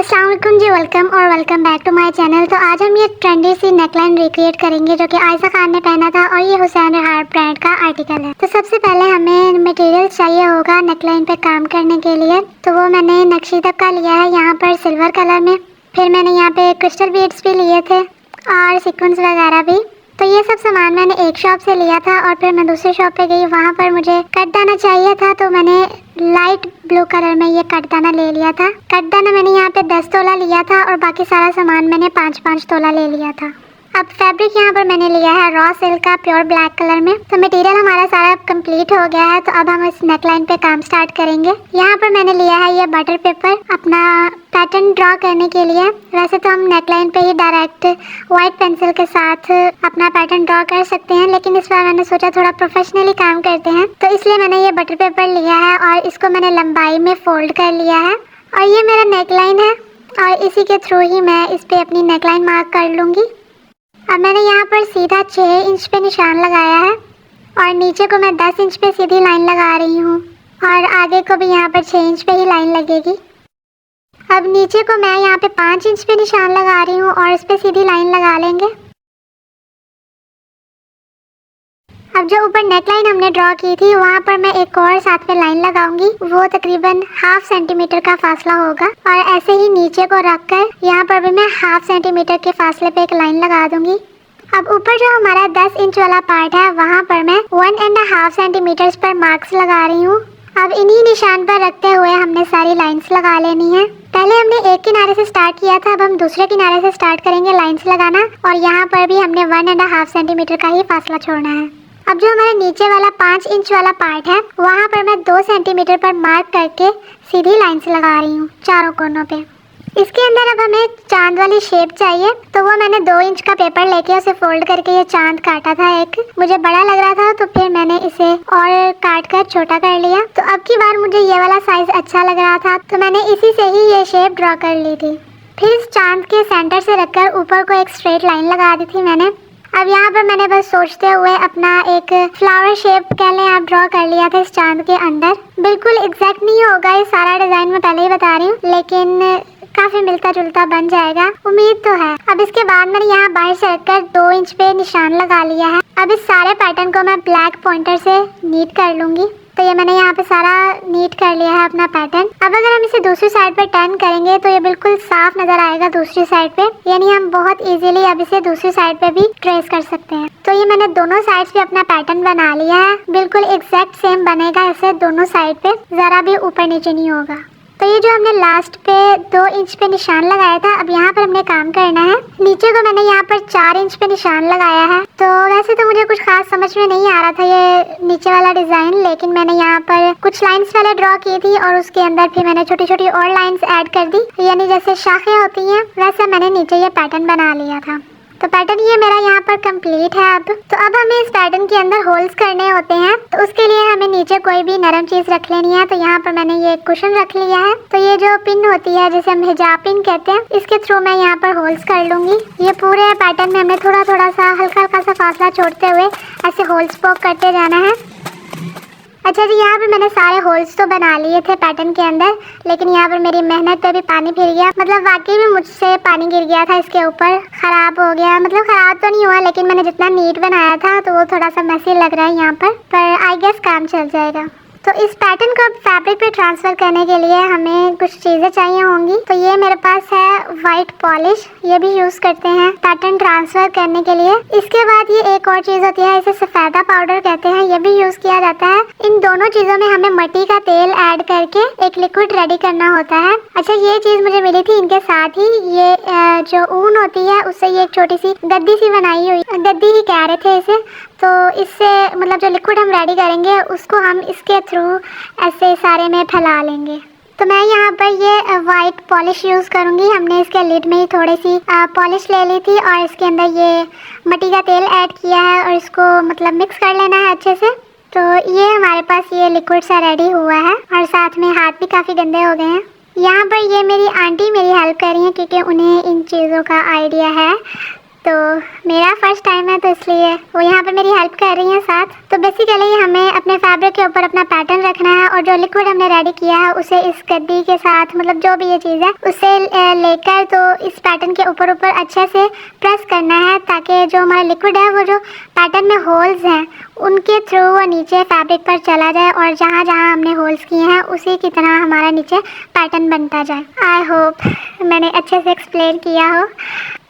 अस्सलाम वालेकुम जी, welcome back to my channel. तो आज हम ये ट्रेंडी सी नेकलाइन रिक्रिएट करेंगे जो कि आयशा खान ने पहना था और ये हुसैन रहार ब्रांड का आर्टिकल है। तो सबसे पहले हमें मटेरियल चाहिए होगा नेकलाइन पे काम करने के लिए। तो वो मैंने नक्शी तक का लिया है यहाँ पर सिल्वर कलर में। फिर मैंने यहाँ पे क्रिस्टल बीड्स भी लिए थे और सीक्वेंस वगैरह भी। तो ये सब सामान मैंने एक शॉप से लिया था और फिर मैं दूसरी शॉप पे गई, वहाँ पर मुझे कटदाना चाहिए था। तो मैंने लाइट ब्लू कलर में ये कटदाना ले लिया था। कटदाना मैंने यहाँ पे 10 तोला लिया था और बाकी सारा सामान मैंने 5-5 तोला ले लिया था। अब फैब्रिक यहाँ पर मैंने लिया है रॉ सिल्क का प्योर ब्लैक कलर में। तो मटेरियल हमारा सारा कंप्लीट हो गया है। तो अब हम इस नेकलाइन पे काम स्टार्ट करेंगे। यहाँ पर मैंने लिया है ये बटर पेपर अपना पैटर्न ड्रॉ करने के लिए। वैसे तो हम नेकलाइन पे ही डायरेक्ट वाइट पेंसिल के साथ अपना पैटर्न ड्रॉ कर सकते हैं, लेकिन इस बार मैंने सोचा थोड़ा प्रोफेशनली काम करते हैं, तो इसलिए मैंने ये बटर पेपर लिया है और इसको मैंने लंबाई में फोल्ड कर लिया है। और ये मेरा नेकलाइन है और इसी के थ्रू ही मैं इस पे अपनी नेकलाइन मार्क कर लूँगी। अब मैंने यहाँ पर सीधा 6 इंच पे निशान लगाया है और नीचे को मैं 10 इंच पे सीधी लाइन लगा रही हूँ और आगे को भी यहाँ पर 6 इंच पे ही लाइन लगेगी। अब नीचे को मैं यहाँ पे 5 इंच पे निशान लगा रही हूँ और इस पे सीधी लाइन लगा लेंगे। अब जो ऊपर नेकलाइन हमने ड्रॉ की थी वहाँ पर मैं एक और साथ में लाइन लगाऊंगी। वो तकरीबन 1/2 सेंटीमीटर का फासला होगा और ऐसे ही नीचे को रखकर यहाँ पर भी मैं 1/2 सेंटीमीटर के फासले पे एक लाइन लगा दूंगी। अब ऊपर जो हमारा 10 इंच वाला पार्ट है वहाँ पर मैं 1.5 सेंटीमीटर पर मार्क्स लगा रही हूँ। अब इन्हीं निशान पर रखते हुए हमने सारी लाइंस लगा लेनी है। पहले हमने एक किनारे से स्टार्ट किया था, अब हम दूसरे किनारे से स्टार्ट करेंगे लाइंस लगाना और यहाँ पर भी हमने 1.5 सेंटीमीटर का ही फासला छोड़ना है। अब जो हमारे नीचे वाला 5 इंच वाला पार्ट है वहाँ पर मैं 2 सेंटीमीटर पर मार्क करके सीधी लाइंस लगा रही हूँ चारों कोनों पे। इसके अंदर अब हमें चांद वाली शेप चाहिए, तो वो मैंने 2 इंच का पेपर लेके उसे फोल्ड करके ये चांद काटा था। एक मुझे बड़ा लग रहा था तो फिर मैंने इसे और काट कर छोटा कर लिया। तो अब की बार मुझे ये वाला साइज अच्छा लग रहा था तो मैंने इसी से ही ये शेप ड्रॉ कर ली थी। फिर इस चांद के सेंटर से रखकर ऊपर को एक स्ट्रेट लाइन लगा दी थी मैंने। अब यहाँ पर मैंने बस सोचते हुए अपना एक फ्लावर शेप कह लें आप ड्रॉ कर लिया था इस चांद के अंदर। बिल्कुल एग्जैक्ट नहीं होगा ये सारा डिजाइन, मैं पहले ही बता रही हूँ, लेकिन काफी मिलता जुलता बन जाएगा, उम्मीद तो है। अब इसके बाद मैंने यहाँ बाहर से रखकर 2 इंच पे निशान लगा लिया है। अब इस सारे पैटर्न को मैं ब्लैक पॉइंटर से नीट कर लूंगी। तो ये मैंने यहाँ पे सारा नीट कर लिया है अपना पैटर्न। अब अगर हम इसे दूसरी साइड पे टर्न करेंगे तो ये बिल्कुल साफ नजर आएगा दूसरी साइड पे, यानी हम बहुत इजीली अब इसे दूसरी साइड पे भी ट्रेस कर सकते हैं। तो ये मैंने दोनों साइड पे अपना पैटर्न बना लिया है। बिल्कुल एग्जैक्ट सेम बनेगा ऐसे दोनों साइड पे, जरा भी ऊपर नीचे नहीं होगा। तो ये जो हमने लास्ट पे 2 इंच पे निशान लगाया था, अब यहाँ पर हमने काम करना है। नीचे को मैंने यहाँ पर 4 इंच पे निशान लगाया है। तो वैसे तो मुझे कुछ खास समझ में नहीं आ रहा था ये नीचे वाला डिजाइन, लेकिन मैंने यहाँ पर कुछ लाइंस पहले ड्रॉ की थी और उसके अंदर फिर मैंने छोटी छोटी और लाइंस ऐड कर दी, यानी जैसे शाखें होती हैं वैसे मैंने नीचे ये पैटर्न बना लिया था। तो पैटर्न ये मेरा यहाँ पर कंप्लीट है। अब हमें इस पैटर्न के अंदर होल्स करने होते हैं, तो उसके लिए हमें नीचे कोई भी नरम चीज रख लेनी है। तो यहाँ पर मैंने ये कुशन रख लिया है। तो ये जो पिन होती है जिसे हम हिजाब पिन कहते हैं, इसके थ्रू मैं यहाँ पर होल्स कर लूंगी। ये पूरे पैटर्न में हमें थोड़ा थोड़ा सा हल्का सा फासला छोड़ते हुए ऐसे होल्स पोक करते जाना है। अच्छा जी, यहाँ पर मैंने सारे होल्स तो बना लिए थे पैटर्न के अंदर, लेकिन यहाँ पर मेरी मेहनत पे भी पानी फिर गया। मतलब वाकई में मुझसे पानी गिर गया था इसके ऊपर, खराब हो गया। मतलब खराब तो नहीं हुआ, लेकिन मैंने जितना नीट बनाया था तो वो थोड़ा सा मैसी लग रहा है यहाँ पर आई गेस काम चल जाएगा। तो इस पैटर्न को फैब्रिक पे ट्रांसफर करने के लिए हमें कुछ चीज़ें चाहिए होंगी। तो ये मेरे पास है वाइट पॉलिश, ये भी यूज़ करते हैं पैटर्न ट्रांसफर करने के लिए। इसके बाद ये एक और चीज़ होती है, इसे सफ़ेदा पाउडर कहते हैं, ये भी यूज़ किया जाता है। इन दोनों चीज़ों में हमें मिट्टी का तेल ऐड करके एक लिक्विड रेडी करना होता है। अच्छा, ये चीज़ मुझे मिली थी इनके साथ ही। ये जो ऊन होती है उससे ये एक छोटी सी गद्दी सी बनाई हुई, गद्दी ही कह रहे थे इसे। तो इससे मतलब जो लिक्विड हम रेडी करेंगे उसको हम इसके थ्रू ऐसे सारे में फैला लेंगे। तो मैं यहाँ पर ये वाइट पॉलिश यूज़ करूँगी। हमने इसके लिड में ही थोड़ी सी पॉलिश ले ली थी और इसके अंदर ये मिट्टी का तेल ऐड किया है और इसको मतलब मिक्स कर लेना है अच्छे से। तो ये हमारे पास ये लिक्विड सा रेडी हुआ है और साथ में हाथ भी काफ़ी गंदे हो गए हैं। यहाँ पर ये मेरी आंटी मेरी हेल्प कर रही हैं क्योंकि उन्हें इन चीज़ों का आइडिया है। तो मेरा फर्स्ट टाइम है तो इसलिए वो यहाँ पे मेरी हेल्प कर रही हैं साथ। तो बेसिकली हमें अपने फैब्रिक के ऊपर अपना पैटर्न रखना है और जो लिक्विड हमने रेडी किया है उसे इस गद्दी के साथ, मतलब जो भी ये चीज़ है उसे लेकर तो इस पैटर्न के ऊपर अच्छे से प्रेस करना है ताकि जो हमारा लिक्विड है वो जो पैटर्न में होल्स हैं उनके थ्रू वो नीचे फैब्रिक पर चला जाए और जहाँ जहाँ हमने होल्स किए हैं उसी की तरह हमारा नीचे पैटर्न बनता जाए। आई होप मैंने अच्छे से एक्सप्लेन किया हो।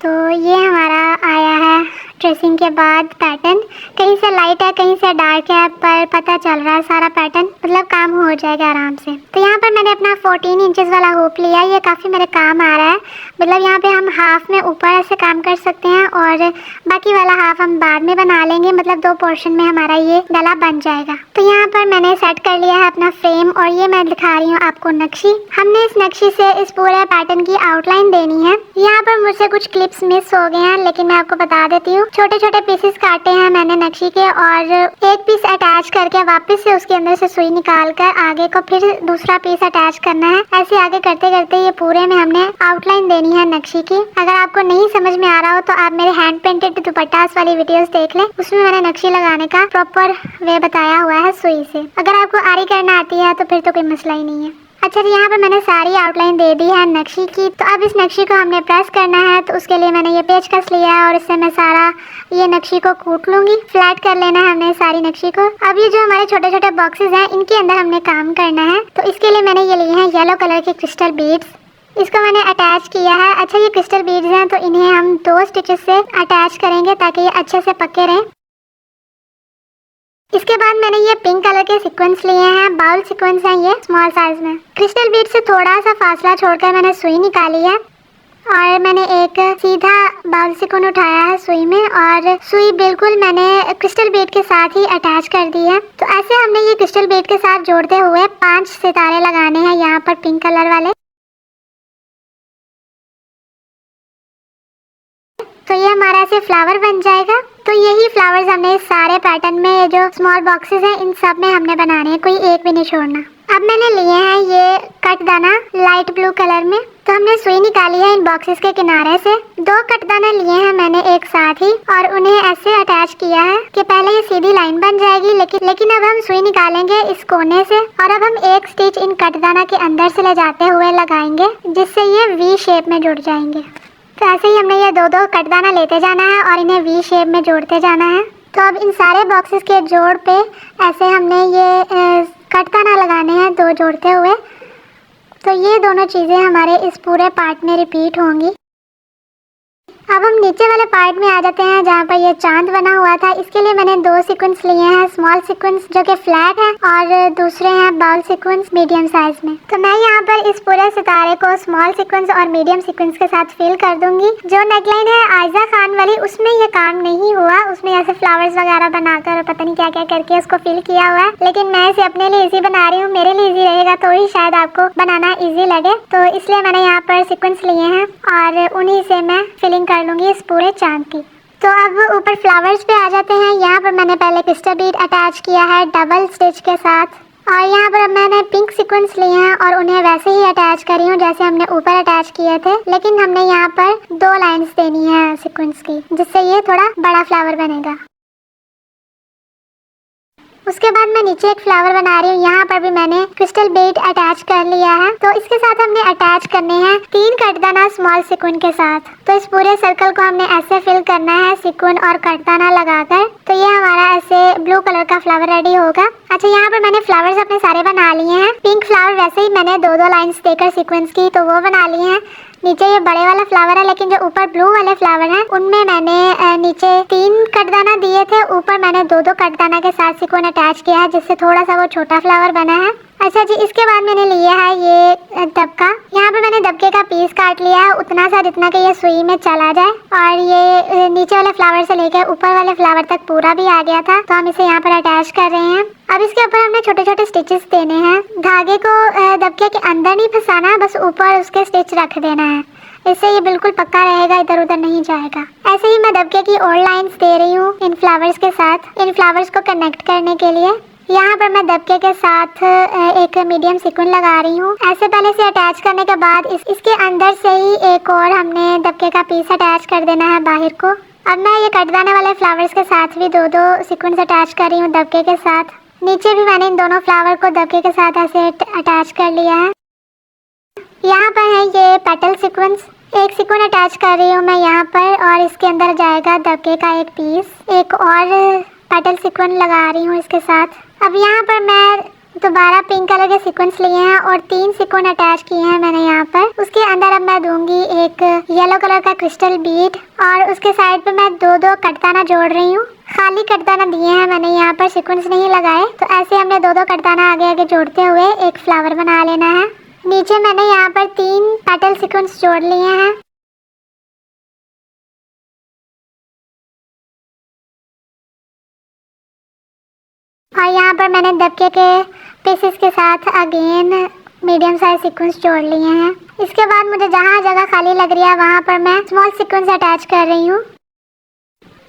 तो ये हमारा आया है ट्रेसिंग के बाद पैटर्न। कहीं से लाइट है कहीं से डार्क है पर पता चल रहा है सारा पैटर्न, मतलब काम हो जाएगा आराम से। तो यहाँ पर मैंने अपना 14 इंचेस वाला हुक लिया, ये काफ़ी मेरे काम आ रहा है। मतलब यहाँ पे हम हाफ में ऊपर ऐसे काम कर सकते हैं और बाकी वाला हाफ हम बाद में बना लेंगे, मतलब 2 पोर्शन में हमारा ये गला बन जाएगा। तो यहाँ पर मैंने सेट कर लिया है अपना फ्रेम और ये मैं दिखा रही हूँ आपको नक्शी। हमने इस नक्शी से इस पूरे पैटर्न की आउटलाइन देनी है। यहाँ पर मुझसे कुछ क्लिप्स मिस हो गए हैं लेकिन मैं आपको बता देती हूँ। छोटे छोटे पीसेस काटे हैं मैंने नक्शी के और एक पीस अटैच करके वापस से उसके अंदर से सुई निकाल कर आगे को फिर दूसरा पीस अटैच करना है। ऐसे आगे करते करते ये पूरे में हमने आउटलाइन देनी है नक्शी की। अगर आपको नहीं समझ में आ रहा हो तो आप मेरे हैंड पेंटेड दुपट्टास वाली वीडियोस देख लें, उसमें मैंने नक्शी लगाने का प्रॉपर वे बताया हुआ है सुई से। अगर आपको आरी करना आती है तो फिर तो कोई मसला ही नहीं है। अच्छा जी, यहाँ पर मैंने सारी आउटलाइन दे दी है नक्शी की। तो अब इस नक्शी को हमने प्रेस करना है, तो उसके लिए मैंने ये पेचकस लिया है और इससे मैं सारा ये नक्शी को कूट लूँगी। फ्लैट कर लेना है हमने सारी नक्शी को। अब ये जो हमारे छोटे छोटे बॉक्सेस हैं इनके अंदर हमने काम करना है। तो इसके लिए मैंने ये लिए हैं येलो कलर के क्रिस्टल बीड्स, इसको मैंने अटैच किया है। अच्छा, ये क्रिस्टल बीड्स हैं तो इन्हें हम 2 स्टिचेस से अटैच करेंगे ताकि ये अच्छे से पक्के रहें। इसके बाद मैंने ये पिंक कलर के सीक्वेंस लिए हैं, बाउल सीक्वेंस हैं ये स्मॉल साइज में। क्रिस्टल बीड से थोड़ा सा फासला छोड़कर मैंने सुई निकाली है और मैंने एक सीधा बाउल सीक्वेंस उठाया है सुई में और सुई बिल्कुल मैंने क्रिस्टल बीड के साथ ही अटैच कर दी है। तो ऐसे हमने ये क्रिस्टल बीड के साथ जोड़ते हुए 5 सितारे लगाने हैं यहाँ पर पिंक कलर वाले। तो ये हमारा ऐसे फ्लावर बन जाएगा। तो यही फ्लावर्स हमने इस सारे पैटर्न में जो स्मॉल बॉक्सेस हैं इन सब में हमने बनाने हैं, कोई एक भी नहीं छोड़ना। अब मैंने लिए हैं ये कटदाना लाइट ब्लू कलर में। तो हमने सुई निकाली है इन बॉक्सेस के किनारे से। 2 कटदाना लिए हैं मैंने एक साथ ही और उन्हें ऐसे अटैच किया है कि पहले ये सीधी लाइन बन जाएगी, लेकिन अब हम सुई निकालेंगे इस कोने से और अब हम एक स्टिच इन कटदाना के अंदर से ले जाते हुए लगाएंगे जिससे ये वी शेप में जुड़ जाएंगे। तो ऐसे ही हमने ये 2-2 कटदाना लेते जाना है और इन्हें वी शेप में जोड़ते जाना है। तो अब इन सारे बॉक्सेस के जोड़ पे ऐसे हमने ये कटदाना लगाने हैं 2 जोड़ते हुए। तो ये दोनों चीज़ें हमारे इस पूरे पार्ट में रिपीट होंगी। अब हम नीचे वाले पार्ट में आ जाते हैं जहाँ पर ये चांद बना हुआ था। इसके लिए मैंने 2 सीक्वेंस लिए हैं, स्मॉल सीक्वेंस जो कि फ्लैट है और दूसरे हैं बाउल सीक्वेंस मीडियम साइज में। तो मैं यहाँ पर इस पूरे सितारे को स्मॉल सीक्वेंस और मीडियम सीक्वेंस के साथ फिल कर दूंगी। जो नेकलाइन है आयजा खान वाली उसमें ये काम नहीं हुआ, उसमें ऐसे फ्लावर्स वगैरह बनाकर पता नहीं क्या क्या करके उसको फिल किया हुआ है, लेकिन मैं इसे अपने लिए इजी बना रही हूँ। मेरे लिए इजी रहेगा तो ही शायद आपको बनाना इजी लगे, तो इसलिए मैंने यहाँ पर सीक्वेंस लिए हैं और उन्हीं से मैं फिलिंग कर लूँगी इस पूरे चांद की। तो अब ऊपर फ्लावर्स पे आ जाते हैं। यहाँ पर मैंने पहले क्रिस्टल बीड अटैच किया है डबल स्टिच के साथ और यहाँ पर मैंने पिंक सीक्वेंस लिए हैं और उन्हें वैसे ही अटैच करी हूँ जैसे हमने ऊपर अटैच किए थे, लेकिन हमने यहाँ पर 2 लाइंस देनी है सीक्वेंस की जिससे ये थोड़ा बड़ा फ्लावर बनेगा। उसके बाद मैं नीचे एक फ्लावर बना रही हूँ। यहाँ पर भी मैंने क्रिस्टल बीड अटैच कर लिया है। तो इसके साथ हमने अटैच करने हैं 3 कटदाना स्मॉल सीक्वेंस के साथ। तो इस पूरे सर्कल को हमने ऐसे फिल करना है सीक्वेंस और कटदाना लगाकर। तो ये हमारा ऐसे ब्लू कलर का फ्लावर रेडी होगा। अच्छा, यहाँ पर मैंने फ्लावर्स अपने सारे बना लिए हैं। पिंक फ्लावर वैसे ही मैंने 2-2 लाइन्स देकर सीक्वेंस की तो वो बना लिए हैं। नीचे ये बड़े वाला फ्लावर है, लेकिन जो ऊपर ब्लू वाले फ्लावर हैं उनमें मैंने नीचे 3 कटदाना दिए थे, ऊपर मैंने 2-2 कटदाना के साथ सीक्वेंस अटैच किया है जिससे थोड़ा सा वो छोटा फ्लावर बना है। अच्छा जी, इसके बाद मैंने लिया है ये दबका। यहाँ पे मैंने दबके का पीस काट लिया है उतना सा जितना कि ये सुई में चला जाए और ये नीचे वाले फ्लावर से लेकर ऊपर वाले फ्लावर तक पूरा भी आ गया था, तो हम इसे यहाँ पर अटैच कर रहे हैं। अब इसके ऊपर हमने छोटे छोटे स्टिचेस देने हैं। धागे को दबके के अंदर नहीं फंसाना, बस ऊपर उसके स्टिच रख देना है, इससे ये बिल्कुल पक्का रहेगा, इधर उधर नहीं जाएगा। ऐसे ही मैं दबके की और लाइंस दे रही हूँ इन फ्लावर्स के साथ, इन फ्लावर्स को कनेक्ट करने के लिए। यहाँ पर मैं दबके के साथ एक मीडियम सीक्वेंस लगा रही हूँ। ऐसे पहले से अटैच करने के बाद इसके अंदर से ही एक और हमने दबके का पीस अटैच कर देना है बाहर को। अब मैं ये कटदाने वाले फ्लावर्स के साथ भी दो सीक्वेंस अटैच कर रही हूँ दबके के साथ। नीचे भी मैंने इन दोनों फ्लावर को दबके के साथ ऐसे अटैच कर लिया है। यहाँ पर है ये पेटल सीक्वेंस, एक सीक्वेंस अटैच कर रही हूँ मैं यहाँ पर और इसके अंदर जाएगा दबके का एक पीस। एक और पेटल सीक्वेंस लगा रही हूँ इसके साथ। अब यहाँ पर मैं दोबारा पिंक कलर के सीक्वेंस लिए हैं और 3 सीक्वेंस अटैच किए हैं मैंने यहाँ पर। उसके अंदर अब मैं दूंगी एक येलो कलर का क्रिस्टल बीड और उसके साइड पे मैं दो कटदाना जोड़ रही हूँ। खाली कटदाना दिए हैं मैंने, यहाँ पर सीक्वेंस नहीं लगाए। तो ऐसे हमने दो कटदाना आगे आगे जोड़ते हुए एक फ्लावर बना लेना है। नीचे मैंने यहाँ पर 3 पेटल सीक्वेंस जोड़ लिए हैं। और यहाँ पर मैंने दबके के पीसेस के साथ अगेन मीडियम साइज सीक्वेंस जोड़ लिए हैं। इसके बाद मुझे जहाँ जगह खाली लग रही है वहाँ पर मैं स्मॉल सीक्वेंस अटैच कर रही हूँ।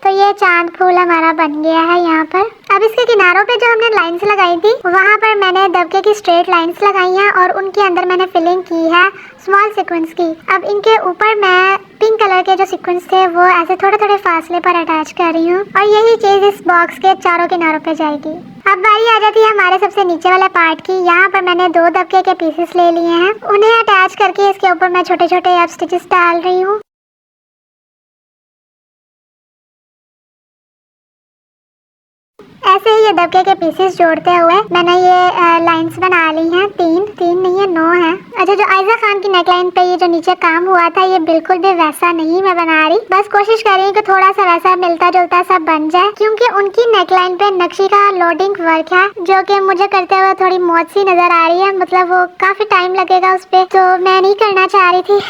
तो ये चांद फूल हमारा बन गया है यहाँ पर। अब इसके किनारों पे जो हमने लाइंस लगाई थी वहाँ पर मैंने दबके की स्ट्रेट लाइंस लगाई हैं और उनके अंदर मैंने फिलिंग की है स्मॉल सीक्वेंस की। अब इनके ऊपर मैं पिंक कलर के जो सीक्वेंस थे वो ऐसे थोड़े थोड़े फासले पर अटैच कर रही हूँ और यही चीज इस बॉक्स के चारों किनारों पे जाएगी। अब बारी आ जाती है हमारे सबसे नीचे वाले पार्ट की। यहाँ पर मैंने 2 दबके के पीसेस ले लिए हैं, उन्हें अटैच करके इसके ऊपर मैं छोटे छोटे अब स्टिचेस डाल रही हूँ। ऐसे ही ये दबके के पीसेस जोड़ते हुए मैंने ये लाइंस बना ली हैं। 3 नहीं है 9 है। अच्छा, जो आयजा खान की नेकलाइन पे ये जो नीचे काम हुआ था ये बिल्कुल भी वैसा नहीं मैं बना रही, बस कोशिश कर रही हूँ कि थोड़ा सा वैसा मिलता जुलता सा बन जाए, क्योंकि उनकी नेकलाइन पे नक्शी का लोडिंग वर्क है जो कि मुझे करते हुए थोड़ी मौत सी नजर आ रही है। मतलब वो काफी टाइम लगेगा उस पे, तो मैं नहीं करना चाह रही थी,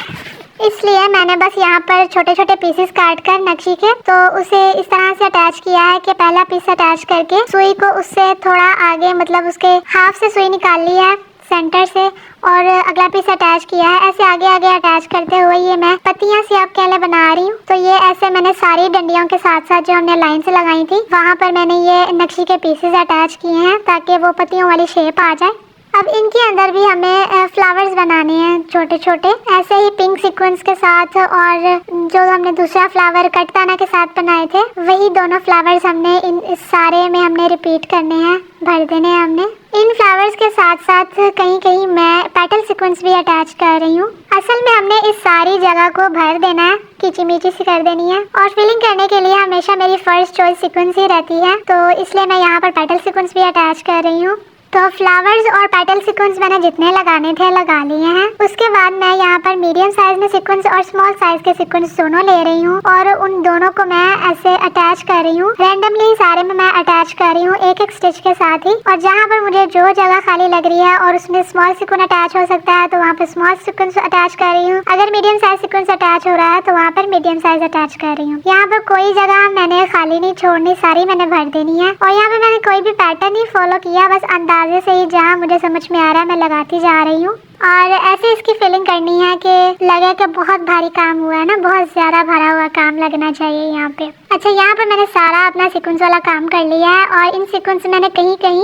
इसलिए मैंने बस यहाँ पर छोटे छोटे पीसेस काट कर नक्शी के तो उसे इस तरह से अटैच किया है कि पहला पीस अटैच करके सुई को उससे थोड़ा आगे, मतलब उसके हाफ से सुई निकाल ली है सेंटर से और अगला पीस अटैच किया है। ऐसे आगे आगे अटैच करते हुए ये मैं पत्तियां सी आप कहले बना रही हूँ। तो ये ऐसे मैंने सारी डंडियों के साथ साथ जो हमने लाइन से लगाई थी वहाँ पर मैंने ये नक्शी के पीसेस अटैच किए हैं ताकि वो पत्तियों वाली शेप आ जाए। अब इनके अंदर भी हमें फ्लावर्स बनाने हैं छोटे छोटे, ऐसे ही पिंक सीक्वेंस के साथ, और जो हमने दूसरा फ्लावर कटदाना के साथ बनाए थे वही दोनों फ्लावर्स हमने इस सारे में हमने रिपीट करने हैं, भर देने हैं हमने। इन फ्लावर्स के साथ साथ कहीं कहीं मैं पेटल सीक्वेंस भी अटैच कर रही हूँ। असल में हमने इस सारी जगह को भर देना है, कीची सी कर देनी है, और फिलिंग करने के लिए हमेशा मेरी फर्स्ट चॉइस सीक्वेंस ही रहती है, तो इसलिए मैं यहाँ पर पेटल सीक्वेंस भी अटैच कर रही हूँ। तो फ्लावर्स और पेटल सीक्वेंस मैंने जितने लगाने थे लगा लिए हैं। उसके बाद मैं यहाँ पर मीडियम साइज में सीक्वेंस और स्मॉल साइज के सीक्वेंस दोनों ले रही हूँ और उन दोनों को मैं ऐसे अटैच कर रही हूँ। रैंडमली सारे में मैं अटैच कर रही हूँ एक एक स्टिच के साथ ही, और जहाँ पर मुझे जो जगह खाली लग रही है और उसमें स्मॉल सीक्वेंस अटैच हो सकता है तो वहाँ पर स्मॉल सीक्वेंस अटैच कर रही हूँ। अगर मीडियम साइज सीक्वेंस अटैच हो रहा है तो वहाँ पर मीडियम साइज अटैच कर रही हूँ। यहाँ पर कोई जगह मैंने खाली नहीं छोड़नी, सारी मैंने भर देनी है। और यहाँ पे मैंने कोई भी पैटर्न नहीं फॉलो किया, बस अंदाजे से ही जहाँ मुझे समझ में आ रहा है मैं लगाती जा रही हूँ। और ऐसे इसकी फिलिंग करनी है कि लगे कि बहुत भारी काम हुआ है ना, बहुत ज्यादा भरा हुआ काम लगना चाहिए यहाँ पे। अच्छा, यहाँ पर मैंने सारा अपना सीक्वेंस वाला काम कर लिया है और इन सीक्वेंस में मैंने कहीं कहीं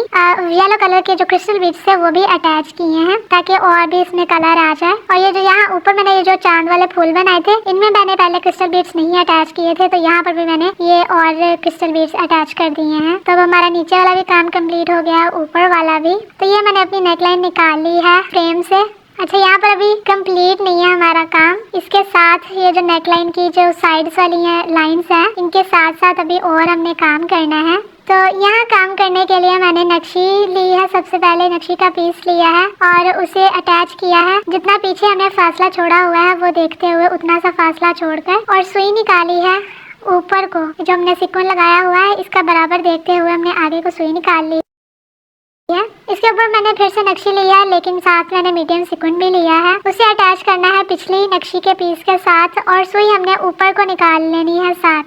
येलो कलर के जो क्रिस्टल बीड्स थे वो भी अटैच किए हैं ताकि और भी इसमें कलर आ जाए। और ये जो यहाँ ऊपर मैंने ये जो चांद वाले फूल बनाए थे इनमें मैंने पहले क्रिस्टल बीड्स नहीं अटैच किए थे, तो यहाँ पर भी मैंने ये और क्रिस्टल बीड्स अटैच कर दिए हैं। तो हमारा नीचे वाला भी काम कम्प्लीट हो गया, ऊपर वाला भी। तो ये मैंने अपनी नेकलाइन निकाल ली है फ्रेम से। अच्छा, यहाँ पर अभी कंप्लीट नहीं है हमारा काम, इसके साथ ये जो नेकलाइन की जो साइड्स वाली हैं लाइंस हैं इनके साथ साथ अभी और हमने काम करना है। तो यहाँ काम करने के लिए मैंने नक्शी ली है, सबसे पहले नक्शी का पीस लिया है और उसे अटैच किया है। जितना पीछे हमने फासला छोड़ा हुआ है वो देखते हुए उतना सा फासला छोड़कर, और सुई निकाली है ऊपर को, जो हमने सीक्वेंस लगाया हुआ है इसका बराबर देखते हुए हमने आगे को सुई निकाल ली है। इसके ऊपर मैंने फिर से नक्शी लिया है, लेकिन साथ मैंने मीडियम सीक्वेंस भी लिया है। उसे अटैच करना है पिछली नक्शी के पीस के साथ और सुई हमने ऊपर को निकाल लेनी है साथ।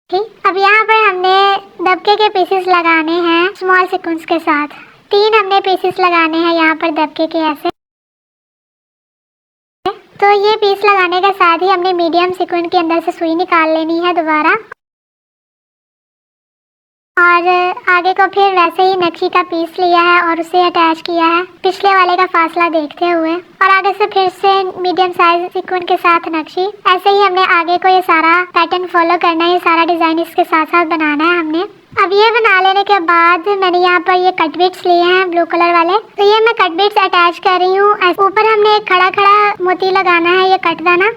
ठीक, अब यहाँ पर हमने दबके के पीसेस लगाने हैं स्मॉल सीक्वेंस के साथ। 3 हमने पीसेस लगाने हैं यहाँ पर दबके के ऐसे। तो ये पीस लगाने के साथ ही हमने मीडियम सीक्वेंस के अंदर से सुई निकाल लेनी है दोबारा, और आगे को फिर वैसे ही नक्शी का पीस लिया है और उसे अटैच किया है पिछले वाले का फासला देखते हुए, और आगे से फिर से मीडियम साइज सीक्वेंस के साथ नक्शी। ऐसे ही हमने आगे को ये सारा पैटर्न फॉलो करना है, ये सारा डिजाइन इसके साथ साथ बनाना है हमने। अब ये बना लेने के बाद मैंने यहाँ पर ये कट बीट्स लिए हैं ब्लू कलर वाले, तो ये मैं कट बीट्स अटैच कर रही हूँ। ऊपर हमने एक खड़ा खड़ा मोती लगाना है, ये कट दाना,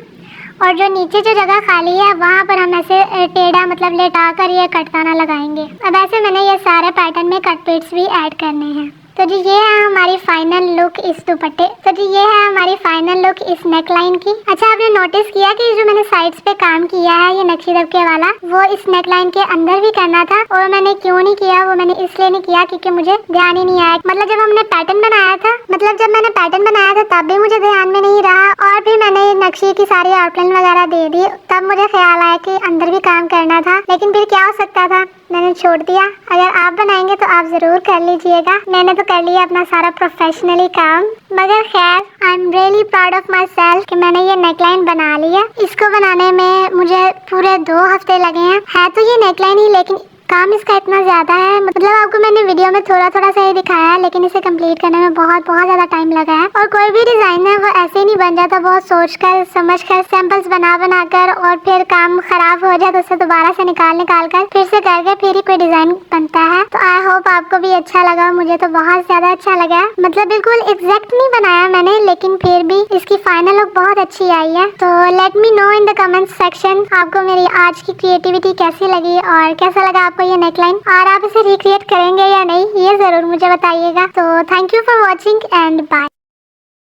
और जो नीचे जो जगह खाली है वहाँ पर हम ऐसे टेढ़ा मतलब लेटा कर ये कट दाना लगाएंगे। अब ऐसे मैंने ये सारे पैटर्न में कट बीट्स भी ऐड करने हैं। तो जी ये है हमारी फाइनल लुक इस दुपट्टे, तो जी ये है हमारी फाइनल लुक इस नेक लाइन की। अच्छा, आपने नोटिस किया कि जो मैंने साइड्स पे काम किया है ये नक्शी दबके वाला, वो इस नेक लाइन के अंदर भी करना था, और मैंने क्यों नहीं किया, वो मैंने इसलिए नहीं किया क्योंकि मुझे ध्यान ही नहीं आया। मतलब जब हमने पैटर्न बनाया था, तब भी मुझे ध्यान में नहीं रहा, और फिर मैंने नक्शी की सारी आउटलाइन वगैरह दे दी, तब मुझे ख्याल आया कि अंदर भी काम करना था, लेकिन फिर क्या हो सकता था, मैंने छोड़ दिया। अगर आप बनाएंगे तो आप जरूर कर लीजिएगा, मैंने तो कर लिया अपना सारा प्रोफेशनली काम। मगर खैर, I am really proud of my self कि मैंने ये नेकलाइन बना लिया। इसको बनाने में मुझे पूरे 2 हफ्ते लगे हैं। है तो ये नेकलाइन ही, लेकिन काम इसका इतना ज़्यादा है, मतलब आपको मैंने वीडियो में थोड़ा थोड़ा सा ही दिखाया है, लेकिन इसे कंप्लीट करने में बहुत ज़्यादा टाइम लगा है। और कोई भी डिज़ाइन है वो ऐसे ही नहीं बन जाता, बहुत सोच कर समझ कर सैंपल्स बना कर, और फिर काम खराब हो जाए तो उसे दोबारा से निकाल कर फिर से करके फिर ही कोई डिज़ाइन बनता है। तो आई होप आपको भी अच्छा लगा, मुझे तो बहुत ज़्यादा अच्छा लगा। मतलब बिल्कुल एग्जैक्ट नहीं बनाया मैंने, लेकिन फिर भी इसकी फाइनल लुक बहुत अच्छी आई है। तो let me know in the comment section आपको मेरी आज की क्रिएटिविटी कैसी लगी और कैसा लगा आपको ये नेकलाइन, और आप इसे रिक्रिएट करेंगे या नहीं, ये जरूर मुझे बताइएगा। तो thank you for watching and bye.